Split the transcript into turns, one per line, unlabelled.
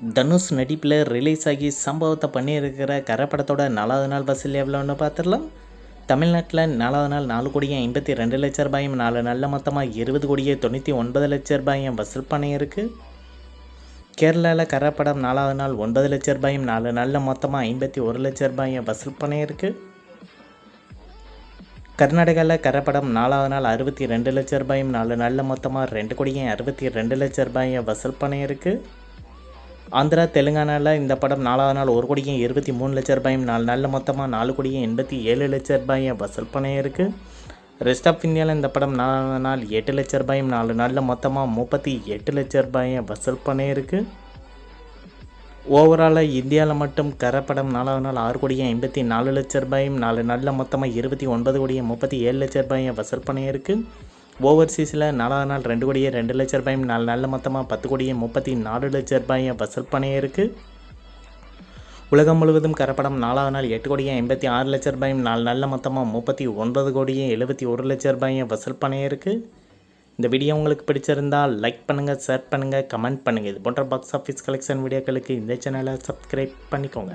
தனுஷ் நடிப்பில் ரிலீஸ் ஆகி சம்பவத்தை பண்ணியிருக்கிற கரை படத்தோட 4வது நாள் வசூல் எவ்வளோன்னு பார்த்துடலாம். தமிழ்நாட்டில் 4வது நாள் 4,52,00,000 4 நாளில் மொத்தமாக 20,99,00,000 வசூல் பண்ணியிருக்கு. கேரளாவில் கரை படம் 4வது நாள் 9,00,000 4 நாளில் மொத்தமாக 51,00,000 வசூல் பண்ணியிருக்கு. கர்நாடகாவில் கரை படம் 4வது நாள் 62,00,000 4 நாளில் மொத்தமாக 2,62,00,000 வசூல் பண்ணியிருக்கு. ஆந்திரா தெலுங்கானாவில் இந்த படம் 4வது நாள் 1,23,00,000 4 நாளில் மொத்தமாக 4,87,00,000 வசூல் பண்ணியிருக்கு. ரெஸ்ட் ஆஃப் இந்தியாவில் இந்த படம் 4வது நாள் 8,00,000 4 நாளில் மொத்தமாக 38,00,000 வசூல் பண்ணியிருக்கு. ஓவராலாக இந்தியாவில் மட்டும் கரை படம் 4வது நாள் 6,54,00,000 4 நாளில் மொத்தமாக 29,37,00,000 வசூல் பண்ணியிருக்கு. ஓவர்சீஸில் 4வது நாள் 2,02,00,000 4 நாளில் மொத்தமாக 10,34,00,000 வசூல் பண்ணியிருக்கு. உலகம் முழுவதும் கரைப்படம் 4வது நாள் 8,86,00,000 4 நாளில் மொத்தமாக 39,71,00,000 வசூல் பண்ணியிருக்கு. இந்த வீடியோ உங்களுக்கு பிடிச்சிருந்தால் லைக் பண்ணுங்கள், ஷேர் பண்ணுங்கள், கமெண்ட் பண்ணுங்கள். இது போன்ற பாக்ஸ் ஆஃபீஸ் கலெக்ஷன் வீடியோக்களுக்கு இந்த சேனலை சப்ஸ்கிரைப் பண்ணிக்கோங்க.